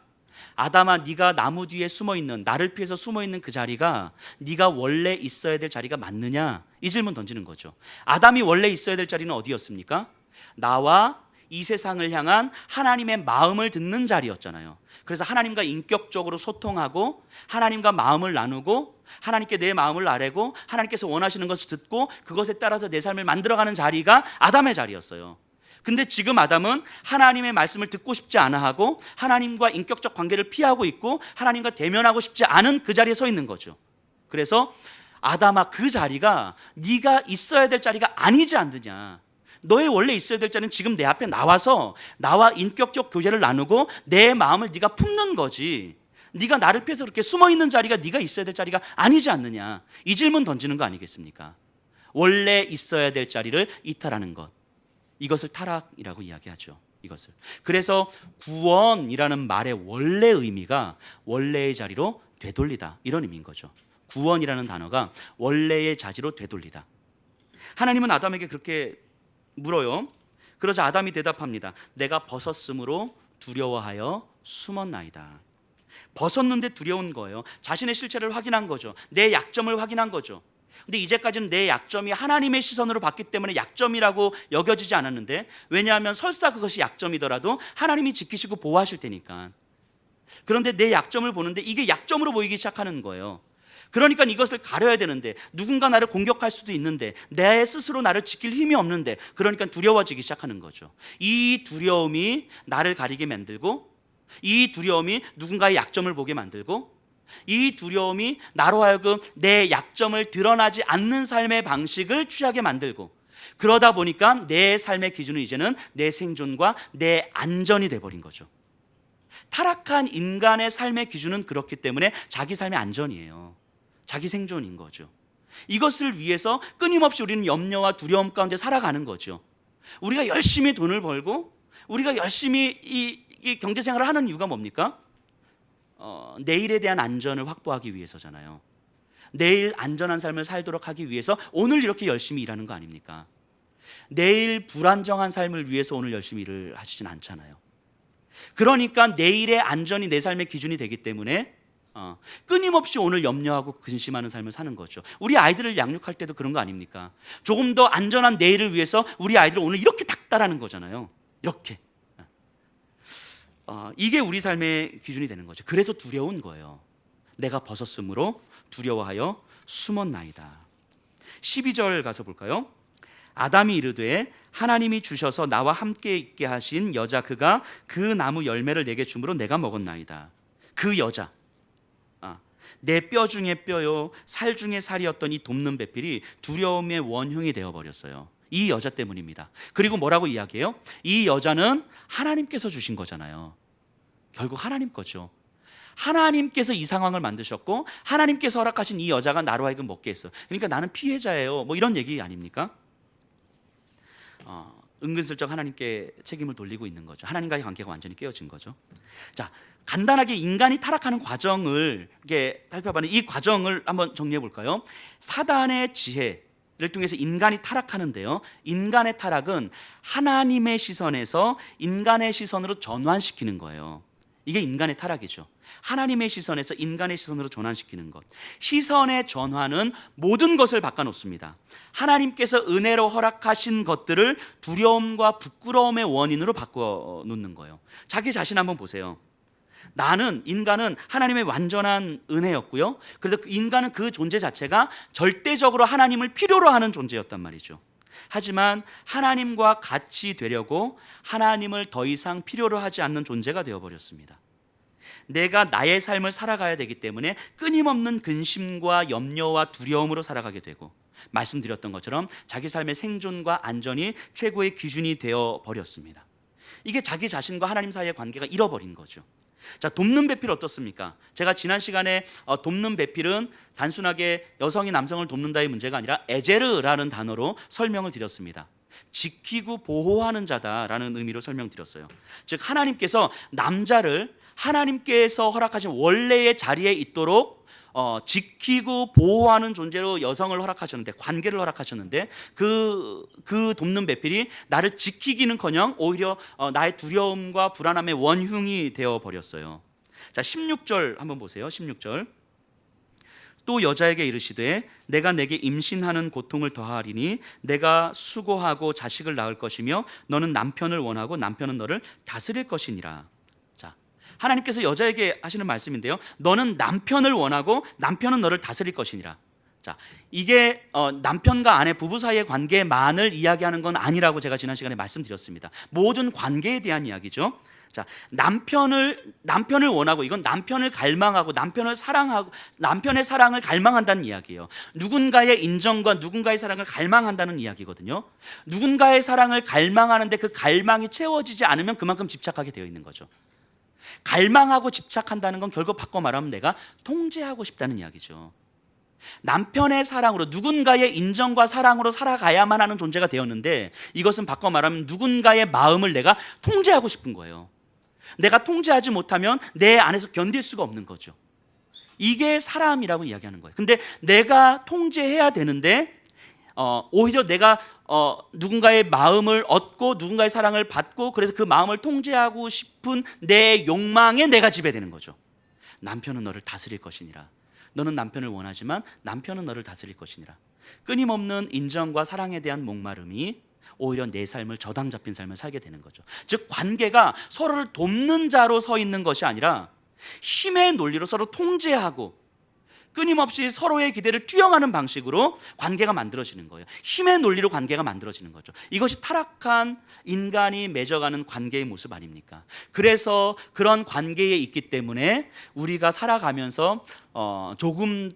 아담아, 네가 나무 뒤에 숨어 있는, 나를 피해서 숨어 있는 그 자리가 네가 원래 있어야 될 자리가 맞느냐? 이 질문 던지는 거죠. 아담이 원래 있어야 될 자리는 어디였습니까? 나와 이 세상을 향한 하나님의 마음을 듣는 자리였잖아요. 그래서 하나님과 인격적으로 소통하고 하나님과 마음을 나누고 하나님께 내 마음을 아뢰고 하나님께서 원하시는 것을 듣고 그것에 따라서 내 삶을 만들어가는 자리가 아담의 자리였어요. 근데 지금 아담은 하나님의 말씀을 듣고 싶지 않아 하고 하나님과 인격적 관계를 피하고 있고 하나님과 대면하고 싶지 않은 그 자리에 서 있는 거죠. 그래서 아담아, 그 자리가 네가 있어야 될 자리가 아니지 않느냐. 너의 원래 있어야 될 자리는 지금 내 앞에 나와서 나와 인격적 교제를 나누고 내 마음을 네가 품는 거지. 네가 나를 피해서 그렇게 숨어있는 자리가 네가 있어야 될 자리가 아니지 않느냐. 이 질문 던지는 거 아니겠습니까? 원래 있어야 될 자리를 이탈하는 것, 이것을 타락이라고 이야기하죠. 이것을. 그래서 구원이라는 말의 원래 의미가 원래의 자리로 되돌리다, 이런 의미인 거죠. 구원이라는 단어가 원래의 자리로 되돌리다. 하나님은 아담에게 그렇게 물어요. 그러자 아담이 대답합니다. 내가 벗었으므로 두려워하여 숨었나이다. 벗었는데 두려운 거예요. 자신의 실체를 확인한 거죠. 내 약점을 확인한 거죠. 근데 이제까지는 내 약점이 하나님의 시선으로 봤기 때문에 약점이라고 여겨지지 않았는데, 왜냐하면 설사 그것이 약점이더라도 하나님이 지키시고 보호하실 테니까. 그런데 내 약점을 보는데 이게 약점으로 보이기 시작하는 거예요. 그러니까 이것을 가려야 되는데, 누군가 나를 공격할 수도 있는데, 내 스스로 나를 지킬 힘이 없는데, 그러니까 두려워지기 시작하는 거죠. 이 두려움이 나를 가리게 만들고, 이 두려움이 누군가의 약점을 보게 만들고, 이 두려움이 나로 하여금 내 약점을 드러나지 않는 삶의 방식을 취하게 만들고, 그러다 보니까 내 삶의 기준은 이제는 내 생존과 내 안전이 돼버린 거죠. 타락한 인간의 삶의 기준은 그렇기 때문에 자기 삶의 안전이에요. 자기 생존인 거죠. 이것을 위해서 끊임없이 우리는 염려와 두려움 가운데 살아가는 거죠. 우리가 열심히 돈을 벌고 우리가 열심히 이 경제생활을 하는 이유가 뭡니까? 내일에 대한 안전을 확보하기 위해서잖아요. 내일 안전한 삶을 살도록 하기 위해서 오늘 이렇게 열심히 일하는 거 아닙니까? 내일 불안정한 삶을 위해서 오늘 열심히 일을 하시진 않잖아요. 그러니까 내일의 안전이 내 삶의 기준이 되기 때문에 끊임없이 오늘 염려하고 근심하는 삶을 사는 거죠. 우리 아이들을 양육할 때도 그런 거 아닙니까? 조금 더 안전한 내일을 위해서 우리 아이들을 오늘 이렇게 닥달하는 거잖아요. 이렇게. 이게 우리 삶의 기준이 되는 거죠. 그래서 두려운 거예요. 내가 벗었으므로 두려워하여 숨었나이다. 12절 가서 볼까요? 아담이 이르되 하나님이 주셔서 나와 함께 있게 하신 여자 그가 그 나무 열매를 내게 주므로 내가 먹었나이다. 그 여자, 내 뼈 중에 뼈요 살 중에 살이었던 이 돕는 배필이 두려움의 원흉이 되어버렸어요. 이 여자 때문입니다. 그리고 뭐라고 이야기해요? 이 여자는 하나님께서 주신 거잖아요. 결국 하나님 거죠. 하나님께서 이 상황을 만드셨고 하나님께서 허락하신 이 여자가 나로 하여금 먹게 했어. 그러니까 나는 피해자예요. 뭐 이런 얘기 아닙니까? 은근슬쩍 하나님께 책임을 돌리고 있는 거죠. 하나님과의 관계가 완전히 깨어진 거죠. 자, 간단하게 인간이 타락하는 과정을 이렇게 살펴보는 이 과정을 한번 정리해 볼까요? 사단의 지혜를 통해서 인간이 타락하는데요. 인간의 타락은 하나님의 시선에서 인간의 시선으로 전환시키는 거예요. 이게 인간의 타락이죠. 하나님의 시선에서 인간의 시선으로 전환시키는 것. 시선의 전환은 모든 것을 바꿔놓습니다. 하나님께서 은혜로 허락하신 것들을 두려움과 부끄러움의 원인으로 바꿔놓는 거예요. 자기 자신 한번 보세요. 인간은 하나님의 완전한 은혜였고요. 그래서 인간은 그 존재 자체가 절대적으로 하나님을 필요로 하는 존재였단 말이죠. 하지만 하나님과 같이 되려고 하나님을 더 이상 필요로 하지 않는 존재가 되어버렸습니다. 내가 나의 삶을 살아가야 되기 때문에 끊임없는 근심과 염려와 두려움으로 살아가게 되고, 말씀드렸던 것처럼 자기 삶의 생존과 안전이 최고의 기준이 되어 버렸습니다. 이게 자기 자신과 하나님 사이의 관계가 잃어버린 거죠. 자, 돕는 배필 어떻습니까? 제가 지난 시간에 돕는 배필은 단순하게 여성이 남성을 돕는다의 문제가 아니라 에제르라는 단어로 설명을 드렸습니다. 지키고 보호하는 자다라는 의미로 설명드렸어요. 즉, 하나님께서 남자를 하나님께서 허락하신 원래의 자리에 있도록 지키고 보호하는 존재로 여성을 허락하셨는데, 관계를 허락하셨는데, 그 돕는 배필이 나를 지키기는커녕 오히려 나의 두려움과 불안함의 원흉이 되어 버렸어요. 자, 16절 한번 보세요. 16절. 또 여자에게 이르시되 내가 내게 임신하는 고통을 더하리니 내가 수고하고 자식을 낳을 것이며 너는 남편을 원하고 남편은 너를 다스릴 것이니라. 자, 하나님께서 여자에게 하시는 말씀인데요, 너는 남편을 원하고 남편은 너를 다스릴 것이니라. 자, 이게 남편과 아내 부부 사이의 관계만을 이야기하는 건 아니라고 제가 지난 시간에 말씀드렸습니다. 모든 관계에 대한 이야기죠. 자, 남편을 원하고, 이건 남편을 갈망하고 남편을 사랑하고 남편의 사랑을 갈망한다는 이야기예요. 누군가의 인정과 누군가의 사랑을 갈망한다는 이야기거든요. 누군가의 사랑을 갈망하는데 그 갈망이 채워지지 않으면 그만큼 집착하게 되어 있는 거죠. 갈망하고 집착한다는 건 결국 바꿔 말하면 내가 통제하고 싶다는 이야기죠. 남편의 사랑으로, 누군가의 인정과 사랑으로 살아가야만 하는 존재가 되었는데, 이것은 바꿔 말하면 누군가의 마음을 내가 통제하고 싶은 거예요. 내가 통제하지 못하면 내 안에서 견딜 수가 없는 거죠. 이게 사람이라고 이야기하는 거예요. 근데 내가 통제해야 되는데 오히려 내가 누군가의 마음을 얻고 누군가의 사랑을 받고, 그래서 그 마음을 통제하고 싶은 내 욕망에 내가 지배되는 거죠. 남편은 너를 다스릴 것이니라. 너는 남편을 원하지만 남편은 너를 다스릴 것이니라. 끊임없는 인정과 사랑에 대한 목마름이 오히려 내 삶을, 저당 잡힌 삶을 살게 되는 거죠. 즉, 관계가 서로를 돕는 자로 서 있는 것이 아니라 힘의 논리로 서로 통제하고 끊임없이 서로의 기대를 투영하는 방식으로 관계가 만들어지는 거예요. 힘의 논리로 관계가 만들어지는 거죠. 이것이 타락한 인간이 맺어가는 관계의 모습 아닙니까? 그래서 그런 관계에 있기 때문에 우리가 살아가면서 조금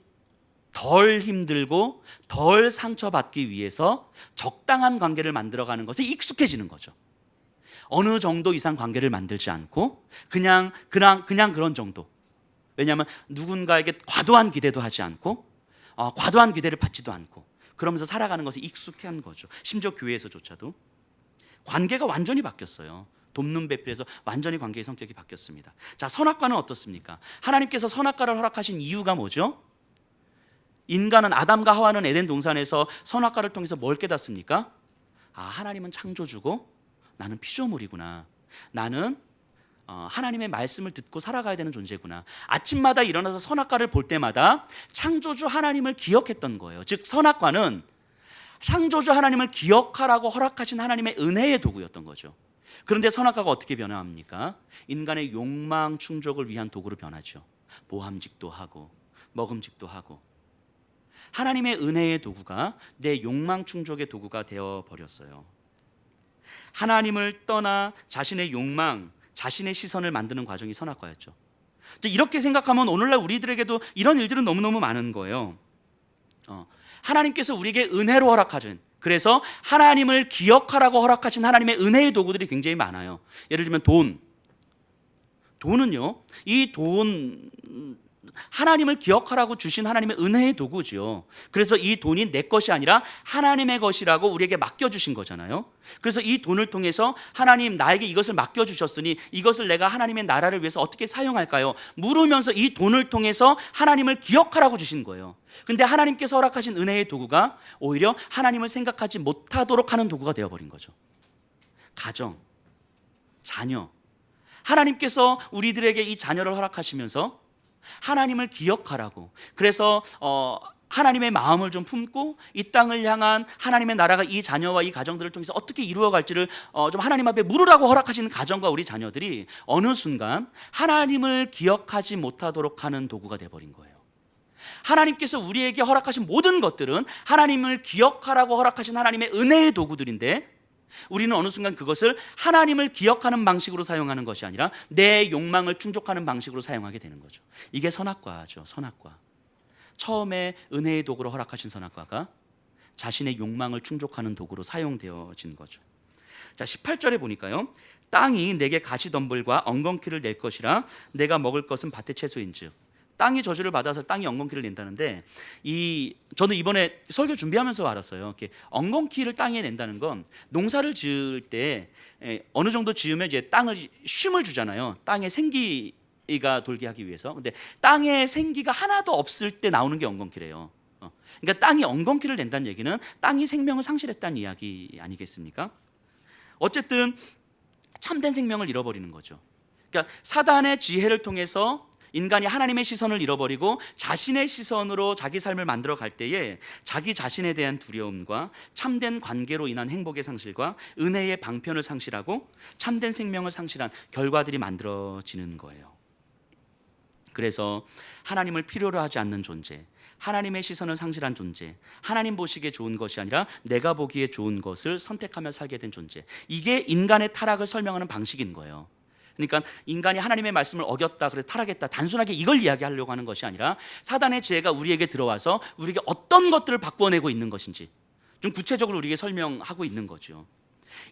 덜 힘들고 덜 상처받기 위해서 적당한 관계를 만들어가는 것에 익숙해지는 거죠. 어느 정도 이상 관계를 만들지 않고 그냥 그런 정도. 왜냐하면 누군가에게 과도한 기대도 하지 않고 과도한 기대를 받지도 않고, 그러면서 살아가는 것에 익숙한 거죠. 심지어 교회에서조차도 관계가 완전히 바뀌었어요. 돕는 배필에서 완전히 관계의 성격이 바뀌었습니다. 자, 선악과는 어떻습니까? 하나님께서 선악과를 허락하신 이유가 뭐죠? 인간은, 아담과 하와는 에덴 동산에서 선악과를 통해서 뭘 깨닫습니까? 하나님은 창조주고 나는 피조물이구나. 나는 하나님의 말씀을 듣고 살아가야 되는 존재구나. 아침마다 일어나서 선악과를 볼 때마다 창조주 하나님을 기억했던 거예요. 즉, 선악과는 창조주 하나님을 기억하라고 허락하신 하나님의 은혜의 도구였던 거죠. 그런데 선악과가 어떻게 변화합니까? 인간의 욕망 충족을 위한 도구로 변하죠. 모함직도 하고 먹음직도 하고, 하나님의 은혜의 도구가 내 욕망 충족의 도구가 되어 버렸어요. 하나님을 떠나 자신의 욕망, 자신의 시선을 만드는 과정이 선악과였죠. 이렇게 생각하면 오늘날 우리들에게도 이런 일들은 너무너무 많은 거예요. 하나님께서 우리에게 은혜로 허락하신, 그래서 하나님을 기억하라고 허락하신 하나님의 은혜의 도구들이 굉장히 많아요. 예를 들면 돈은요, 이 돈, 하나님을 기억하라고 주신 하나님의 은혜의 도구죠. 그래서 이 돈이 내 것이 아니라 하나님의 것이라고 우리에게 맡겨주신 거잖아요. 그래서 이 돈을 통해서 하나님, 나에게 이것을 맡겨주셨으니 이것을 내가 하나님의 나라를 위해서 어떻게 사용할까요? 물으면서 이 돈을 통해서 하나님을 기억하라고 주신 거예요. 근데 하나님께서 허락하신 은혜의 도구가 오히려 하나님을 생각하지 못하도록 하는 도구가 되어버린 거죠. 가정, 자녀, 하나님께서 우리들에게 이 자녀를 허락하시면서 하나님을 기억하라고, 그래서 하나님의 마음을 좀 품고 이 땅을 향한 하나님의 나라가 이 자녀와 이 가정들을 통해서 어떻게 이루어갈지를 좀 하나님 앞에 물으라고 허락하시는 가정과 우리 자녀들이 어느 순간 하나님을 기억하지 못하도록 하는 도구가 되어버린 거예요. 하나님께서 우리에게 허락하신 모든 것들은 하나님을 기억하라고 허락하신 하나님의 은혜의 도구들인데, 우리는 어느 순간 그것을 하나님을 기억하는 방식으로 사용하는 것이 아니라 내 욕망을 충족하는 방식으로 사용하게 되는 거죠. 이게 선악과죠. 선악과. 처음에 은혜의 도구로 허락하신 선악과가 자신의 욕망을 충족하는 도구로 사용되어진 거죠. 자, 18절에 보니까요, 땅이 내게 가시덤불과 엉겅퀴를 낼 것이라 내가 먹을 것은 밭의 채소인즉. 땅이 저주를 받아서 땅이 엉겅퀴를 낸다는데, 저는 이번에 설교 준비하면서 알았어요. 이렇게 엉겅퀴를 땅에 낸다는 건 농사를 지을 때 어느 정도 지으면 이제 땅을 쉼을 주잖아요. 땅에 생기가 돌게 하기 위해서. 근데 땅에 생기가 하나도 없을 때 나오는 게 엉겅퀴래요. 그러니까 땅이 엉겅퀴를 낸다는 얘기는 땅이 생명을 상실했다는 이야기 아니겠습니까? 어쨌든 참된 생명을 잃어버리는 거죠. 그러니까 사단의 지혜를 통해서 인간이 하나님의 시선을 잃어버리고 자신의 시선으로 자기 삶을 만들어 갈 때에 자기 자신에 대한 두려움과 참된 관계로 인한 행복의 상실과 은혜의 방편을 상실하고 참된 생명을 상실한 결과들이 만들어지는 거예요. 그래서 하나님을 필요로 하지 않는 존재, 하나님의 시선을 상실한 존재, 하나님 보시기에 좋은 것이 아니라 내가 보기에 좋은 것을 선택하며 살게 된 존재, 이게 인간의 타락을 설명하는 방식인 거예요. 그러니까 인간이 하나님의 말씀을 어겼다, 그래서 타락했다, 단순하게 이걸 이야기하려고 하는 것이 아니라 사단의 지혜가 우리에게 들어와서 우리에게 어떤 것들을 바꿔내고 있는 것인지 좀 구체적으로 우리에게 설명하고 있는 거죠.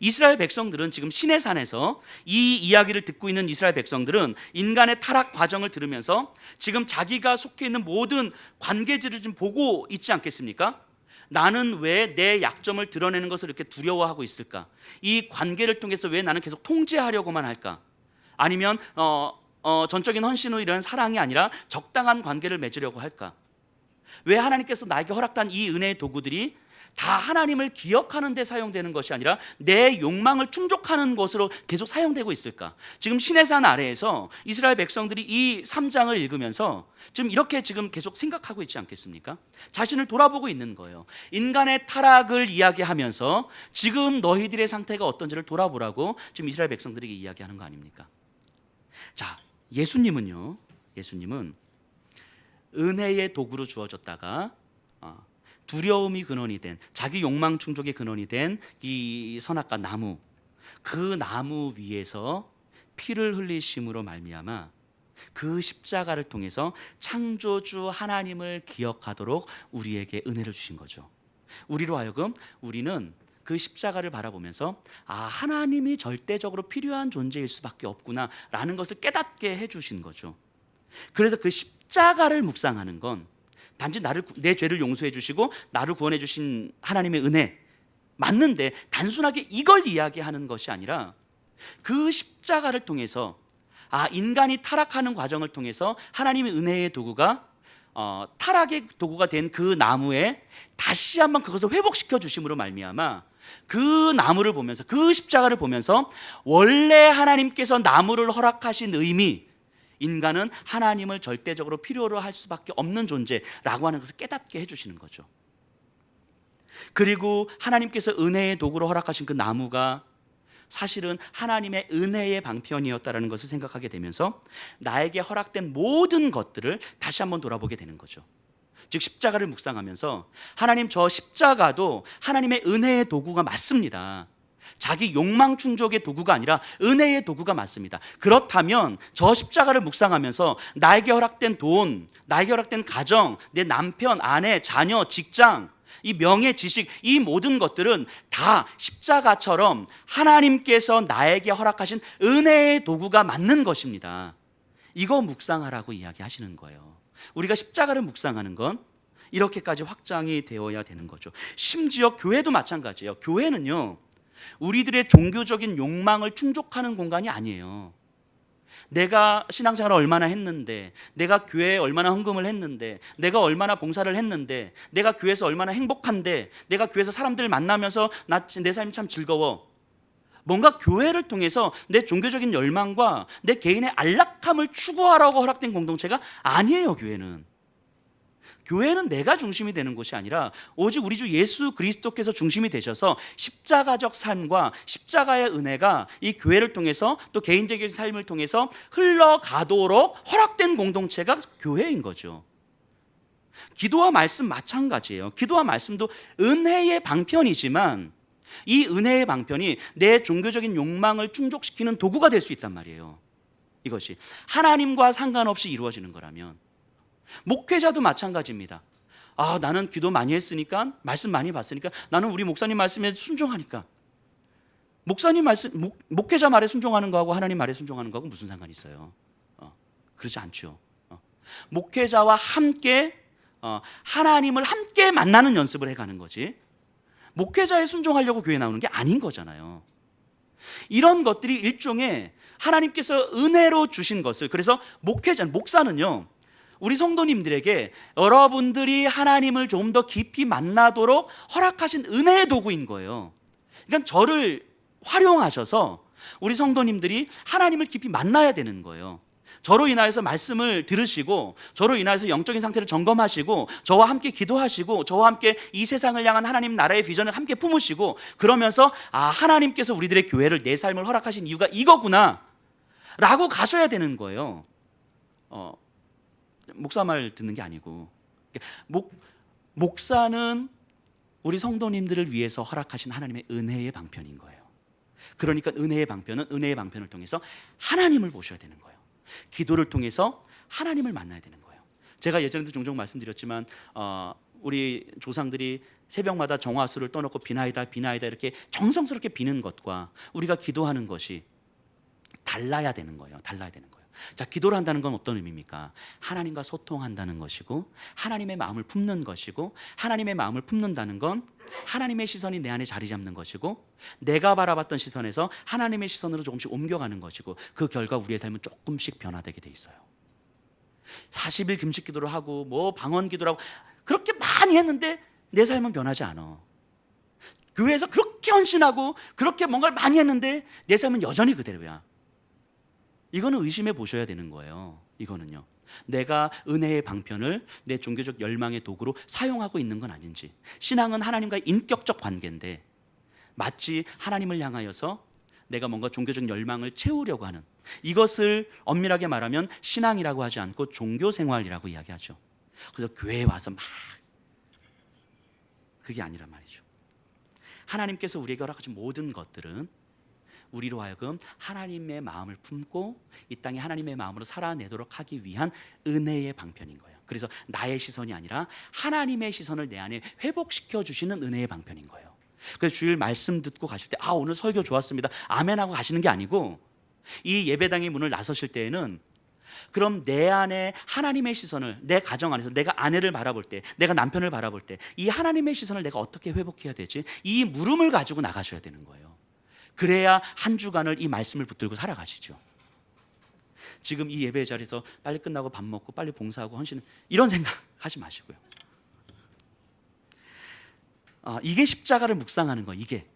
이스라엘 백성들은 지금 시내산에서 이 이야기를 듣고 있는 이스라엘 백성들은 인간의 타락 과정을 들으면서 지금 자기가 속해 있는 모든 관계들을 좀 보고 있지 않겠습니까? 나는 왜 내 약점을 드러내는 것을 이렇게 두려워하고 있을까? 이 관계를 통해서 왜 나는 계속 통제하려고만 할까? 아니면 전적인 헌신으로 이런 사랑이 아니라 적당한 관계를 맺으려고 할까? 왜 하나님께서 나에게 허락한 이 은혜의 도구들이 다 하나님을 기억하는 데 사용되는 것이 아니라 내 욕망을 충족하는 것으로 계속 사용되고 있을까? 지금 시내산 아래에서 이스라엘 백성들이 이 3장을 읽으면서 지금 이렇게 지금 계속 생각하고 있지 않겠습니까? 자신을 돌아보고 있는 거예요. 인간의 타락을 이야기하면서 지금 너희들의 상태가 어떤지를 돌아보라고 지금 이스라엘 백성들에게 이야기하는 거 아닙니까? 자, 예수님은 은혜의 도구로 주어졌다가 두려움이 근원이 된, 자기 욕망 충족의 근원이 된 이 선악과 나무, 그 나무 위에서 피를 흘리심으로 말미암아 그 십자가를 통해서 창조주 하나님을 기억하도록 우리에게 은혜를 주신 거죠. 우리로 하여금 우리는 그 십자가를 바라보면서 하나님이 절대적으로 필요한 존재일 수밖에 없구나 라는 것을 깨닫게 해주신 거죠. 그래서 그 십자가를 묵상하는 건 단지 내 죄를 용서해 주시고 나를 구원해 주신 하나님의 은혜 맞는데, 단순하게 이걸 이야기하는 것이 아니라 그 십자가를 통해서 인간이 타락하는 과정을 통해서 하나님의 은혜의 도구가 타락의 도구가 된 그 나무에 다시 한번 그것을 회복시켜 주심으로 말미암아 그 나무를 보면서, 그 십자가를 보면서 원래 하나님께서 나무를 허락하신 의미, 인간은 하나님을 절대적으로 필요로 할 수밖에 없는 존재라고 하는 것을 깨닫게 해주시는 거죠. 그리고 하나님께서 은혜의 도구로 허락하신 그 나무가 사실은 하나님의 은혜의 방편이었다는 것을 생각하게 되면서 나에게 허락된 모든 것들을 다시 한번 돌아보게 되는 거죠. 즉 십자가를 묵상하면서 하나님, 저 십자가도 하나님의 은혜의 도구가 맞습니다. 자기 욕망 충족의 도구가 아니라 은혜의 도구가 맞습니다. 그렇다면 저 십자가를 묵상하면서 나에게 허락된 돈, 나에게 허락된 가정, 내 남편, 아내, 자녀, 직장, 이 명예, 지식, 이 모든 것들은 다 십자가처럼 하나님께서 나에게 허락하신 은혜의 도구가 맞는 것입니다. 이거 묵상하라고 이야기하시는 거예요. 우리가 십자가를 묵상하는 건 이렇게까지 확장이 되어야 되는 거죠. 심지어 교회도 마찬가지예요. 교회는요, 우리들의 종교적인 욕망을 충족하는 공간이 아니에요. 내가 신앙생활을 얼마나 했는데, 내가 교회에 얼마나 헌금을 했는데, 내가 얼마나 봉사를 했는데, 내가 교회에서 얼마나 행복한데, 내가 교회에서 사람들을 만나면서 내 삶이 참 즐거워, 뭔가 교회를 통해서 내 종교적인 열망과 내 개인의 안락함을 추구하라고 허락된 공동체가 아니에요. 교회는 내가 중심이 되는 것이 아니라 오직 우리 주 예수 그리스도께서 중심이 되셔서 십자가적 삶과 십자가의 은혜가 이 교회를 통해서 또 개인적인 삶을 통해서 흘러가도록 허락된 공동체가 교회인 거죠. 기도와 말씀 마찬가지예요. 기도와 말씀도 은혜의 방편이지만 이 은혜의 방편이 내 종교적인 욕망을 충족시키는 도구가 될 수 있단 말이에요. 이것이 하나님과 상관없이 이루어지는 거라면, 목회자도 마찬가지입니다. 나는 기도 많이 했으니까, 말씀 많이 봤으니까, 나는 우리 목사님 말씀에 순종하니까. 목사님 말씀, 목회자 말에 순종하는 거하고 하나님 말에 순종하는 거하고 무슨 상관이 있어요? 그렇지 않죠. 목회자와 함께 하나님을 함께 만나는 연습을 해가는 거지, 목회자에 순종하려고 교회 나오는 게 아닌 거잖아요. 이런 것들이 일종의 하나님께서 은혜로 주신 것을, 그래서 목사는요, 우리 성도님들에게 여러분들이 하나님을 좀 더 깊이 만나도록 허락하신 은혜의 도구인 거예요. 그러니까 저를 활용하셔서 우리 성도님들이 하나님을 깊이 만나야 되는 거예요. 저로 인하여서 말씀을 들으시고, 저로 인하여서 영적인 상태를 점검하시고, 저와 함께 기도하시고, 저와 함께 이 세상을 향한 하나님 나라의 비전을 함께 품으시고, 그러면서 하나님께서 우리들의 교회를, 내 삶을 허락하신 이유가 이거구나 라고 가셔야 되는 거예요. 목사 말 듣는 게 아니고, 목사는 우리 성도님들을 위해서 허락하신 하나님의 은혜의 방편인 거예요. 그러니까 은혜의 방편을 통해서 하나님을 보셔야 되는 거예요. 기도를 통해서 하나님을 만나야 되는 거예요. 제가 예전에도 종종 말씀드렸지만 우리 조상들이 새벽마다 정화수를 떠놓고 비나이다 이렇게 정성스럽게 비는 것과 우리가 기도하는 것이 달라야 되는 거예요. 자, 기도를 한다는 건 어떤 의미입니까? 하나님과 소통한다는 것이고, 하나님의 마음을 품는 것이고, 하나님의 마음을 품는다는 건 하나님의 시선이 내 안에 자리 잡는 것이고, 내가 바라봤던 시선에서 하나님의 시선으로 조금씩 옮겨가는 것이고, 그 결과 우리의 삶은 조금씩 변화되게 돼 있어요. 40일 금식 기도를 하고 방언 기도를 하고 그렇게 많이 했는데 내 삶은 변하지 않아. 교회에서 그렇게 헌신하고 그렇게 뭔가를 많이 했는데 내 삶은 여전히 그대로야. 이거는 의심해 보셔야 되는 거예요. 이거는요, 내가 은혜의 방편을 내 종교적 열망의 도구로 사용하고 있는 건 아닌지. 신앙은 하나님과의 인격적 관계인데 마치 하나님을 향하여서 내가 뭔가 종교적 열망을 채우려고 하는, 이것을 엄밀하게 말하면 신앙이라고 하지 않고 종교생활이라고 이야기하죠. 그래서 교회에 와서 막, 그게 아니란 말이죠. 하나님께서 우리에게 허락하신 모든 것들은 우리로 하여금 하나님의 마음을 품고 이 땅에 하나님의 마음으로 살아내도록 하기 위한 은혜의 방편인 거예요. 그래서 나의 시선이 아니라 하나님의 시선을 내 안에 회복시켜 주시는 은혜의 방편인 거예요. 그래서 주일 말씀 듣고 가실 때 오늘 설교 좋았습니다, 아멘 하고 가시는 게 아니고, 이 예배당의 문을 나서실 때에는 그럼 내 안에 하나님의 시선을, 내 가정 안에서 내가 아내를 바라볼 때, 내가 남편을 바라볼 때 이 하나님의 시선을 내가 어떻게 회복해야 되지? 이 물음을 가지고 나가셔야 되는 거예요. 그래야 한 주간을 이 말씀을 붙들고 살아가시죠. 지금 이 예배 자리에서 빨리 끝나고 밥 먹고 빨리 봉사하고 헌신, 이런 생각 하지 마시고요. 이게 십자가를 묵상하는 거예요. 이게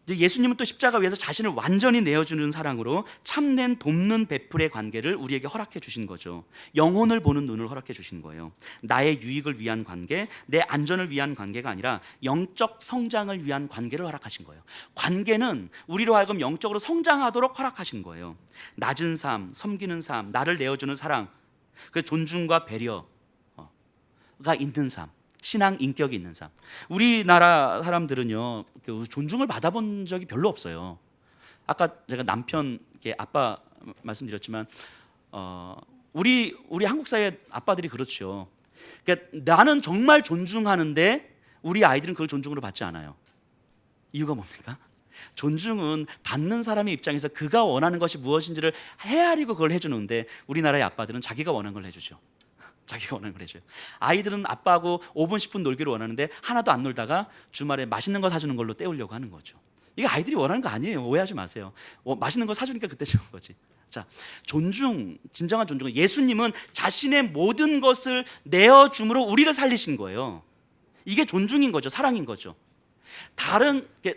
이제 예수님은 또 십자가 위에서 자신을 완전히 내어주는 사랑으로 참된 돕는 베풀의 관계를 우리에게 허락해 주신 거죠. 영혼을 보는 눈을 허락해 주신 거예요. 나의 유익을 위한 관계, 내 안전을 위한 관계가 아니라 영적 성장을 위한 관계를 허락하신 거예요. 관계는 우리로 하여금 영적으로 성장하도록 허락하신 거예요. 낮은 삶, 섬기는 삶, 나를 내어주는 사랑, 그 존중과 배려가 있는 삶, 신앙 인격이 있는 삶. 우리나라 사람들은요, 존중을 받아본 적이 별로 없어요. 아까 제가 남편, 아빠 말씀드렸지만 우리 한국 사회 아빠들이 그렇죠. 그러니까 나는 정말 존중하는데 우리 아이들은 그걸 존중으로 받지 않아요. 이유가 뭡니까? 존중은 받는 사람의 입장에서 그가 원하는 것이 무엇인지를 헤아리고 그걸 해주는데, 우리나라의 아빠들은 자기가 원하는 걸 해주죠. 자기가 원하는 걸 해줘요. 아이들은 아빠하고 5분 10분 놀기를 원하는데 하나도 안 놀다가 주말에 맛있는 거 사주는 걸로 때우려고 하는 거죠. 이게 아이들이 원하는 거 아니에요. 오해하지 마세요. 맛있는 거 사주니까 그때 주는 거지. 자, 존중, 진정한 존중은, 예수님은 자신의 모든 것을 내어줌으로 우리를 살리신 거예요. 이게 존중인 거죠. 사랑인 거죠.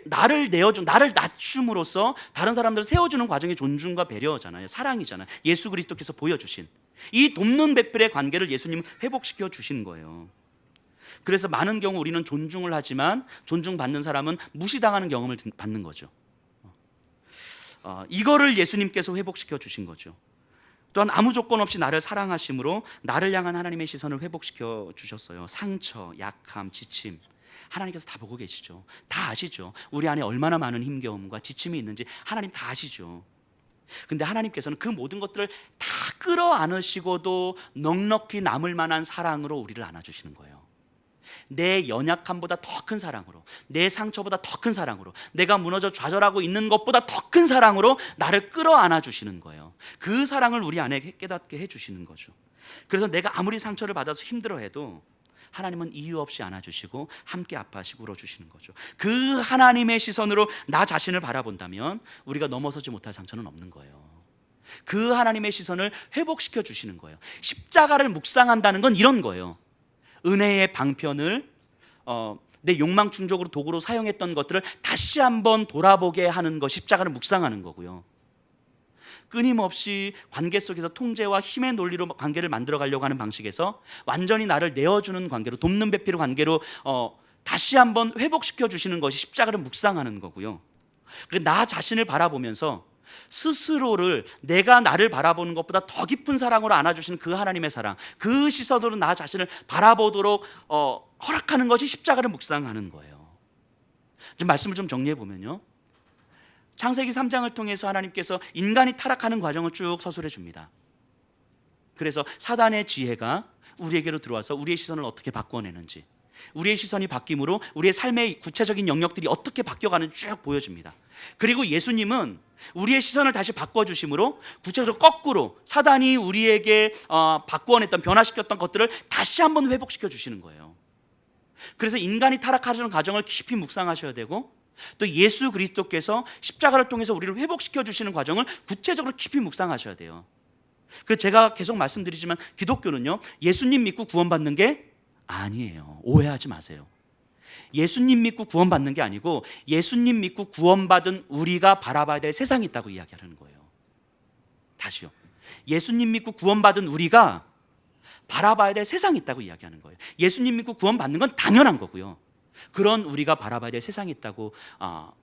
나를 내어준, 나를 낮춤으로써 다른 사람들을 세워주는 과정이 존중과 배려잖아요. 사랑이잖아요. 예수 그리스도께서 보여주신 이 돕는 베풀의 관계를 예수님은 회복시켜 주신 거예요. 그래서 많은 경우 우리는 존중을 하지만 존중받는 사람은 무시당하는 경험을 받는 거죠. 이거를 예수님께서 회복시켜 주신 거죠. 또한 아무 조건 없이 나를 사랑하심으로 나를 향한 하나님의 시선을 회복시켜 주셨어요. 상처, 약함, 지침, 하나님께서 다 보고 계시죠. 다 아시죠. 우리 안에 얼마나 많은 힘겨움과 지침이 있는지 하나님 다 아시죠. 근데 하나님께서는 그 모든 것들을 다 끌어안으시고도 넉넉히 남을 만한 사랑으로 우리를 안아주시는 거예요. 내 연약함보다 더 큰 사랑으로, 내 상처보다 더 큰 사랑으로, 내가 무너져 좌절하고 있는 것보다 더 큰 사랑으로 나를 끌어안아 주시는 거예요. 그 사랑을 우리 안에 깨닫게 해주시는 거죠. 그래서 내가 아무리 상처를 받아서 힘들어해도 하나님은 이유 없이 안아주시고 함께 아파하시고 울어주시는 거죠. 그 하나님의 시선으로 나 자신을 바라본다면 우리가 넘어서지 못할 상처는 없는 거예요. 그 하나님의 시선을 회복시켜 주시는 거예요. 십자가를 묵상한다는 건 이런 거예요. 은혜의 방편을 내 욕망 충족으로 도구로 사용했던 것들을 다시 한번 돌아보게 하는 것, 십자가를 묵상하는 거고요. 끊임없이 관계 속에서 통제와 힘의 논리로 관계를 만들어 가려고 하는 방식에서 완전히 나를 내어주는 관계로, 돕는 배필 관계로 다시 한번 회복시켜 주시는 것이 십자가를 묵상하는 거고요. 나 자신을 바라보면서 스스로를, 내가 나를 바라보는 것보다 더 깊은 사랑으로 안아주시는 그 하나님의 사랑, 그 시선으로 나 자신을 바라보도록 허락하는 것이 십자가를 묵상하는 거예요. 좀 말씀을 좀 정리해 보면요, 창세기 3장을 통해서 하나님께서 인간이 타락하는 과정을 쭉 서술해 줍니다. 그래서 사단의 지혜가 우리에게로 들어와서 우리의 시선을 어떻게 바꿔내는지, 우리의 시선이 바뀜으로 우리의 삶의 구체적인 영역들이 어떻게 바뀌어가는지 쭉 보여줍니다. 그리고 예수님은 우리의 시선을 다시 바꿔주심으로 구체적으로 거꾸로 사단이 우리에게 바꾸어냈던, 변화시켰던 것들을 다시 한번 회복시켜 주시는 거예요. 그래서 인간이 타락하는 과정을 깊이 묵상하셔야 되고, 또 예수 그리스도께서 십자가를 통해서 우리를 회복시켜 주시는 과정을 구체적으로 깊이 묵상하셔야 돼요. 그 제가 계속 말씀드리지만 기독교는요, 예수님 믿고 구원받는 게 아니에요. 오해하지 마세요. 예수님 믿고 구원받는 게 아니고 예수님 믿고 구원받은 우리가 바라봐야 될 세상이 있다고 이야기하는 거예요. 다시요. 예수님 믿고 구원받은 우리가 바라봐야 될 세상이 있다고 이야기하는 거예요. 예수님 믿고 구원받는 건 당연한 거고요. 그런 우리가 바라봐야 될 세상이 있다고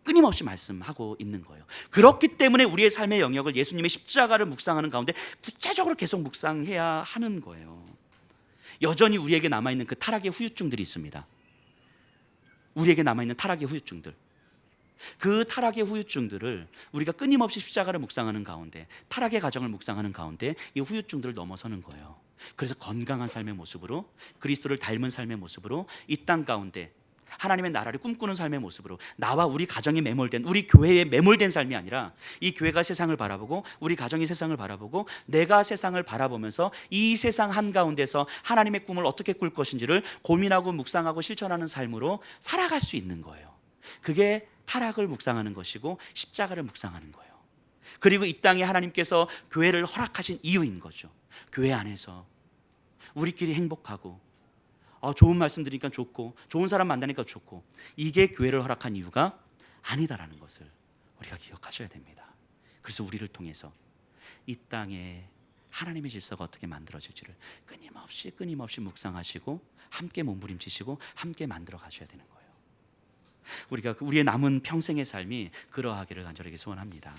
끊임없이 말씀하고 있는 거예요. 그렇기 때문에 우리의 삶의 영역을 예수님의 십자가를 묵상하는 가운데 구체적으로 계속 묵상해야 하는 거예요. 여전히 우리에게 남아있는 그 타락의 후유증들이 있습니다. 우리에게 남아있는 타락의 후유증들, 그 타락의 후유증들을 우리가 끊임없이 십자가를 묵상하는 가운데, 타락의 과정을 묵상하는 가운데 이 후유증들을 넘어서는 거예요. 그래서 건강한 삶의 모습으로, 그리스도를 닮은 삶의 모습으로 이 땅 가운데 하나님의 나라를 꿈꾸는 삶의 모습으로, 나와 우리 가정이 매몰된, 우리 교회에 매몰된 삶이 아니라 이 교회가 세상을 바라보고 우리 가정이 세상을 바라보고 내가 세상을 바라보면서 이 세상 한가운데서 하나님의 꿈을 어떻게 꿀 것인지를 고민하고 묵상하고 실천하는 삶으로 살아갈 수 있는 거예요. 그게 타락을 묵상하는 것이고 십자가를 묵상하는 거예요. 그리고 이 땅에 하나님께서 교회를 허락하신 이유인 거죠. 교회 안에서 우리끼리 행복하고 좋은 말씀 들으니까 좋고 좋은 사람 만나니까 좋고, 이게 교회를 허락한 이유가 아니다라는 것을 우리가 기억하셔야 됩니다. 그래서 우리를 통해서 이 땅에 하나님의 질서가 어떻게 만들어질지를 끊임없이 묵상하시고 함께 몸부림치시고 함께 만들어 가셔야 되는 거예요. 우리가 우리의 남은 평생의 삶이 그러하기를 간절하게 소원합니다.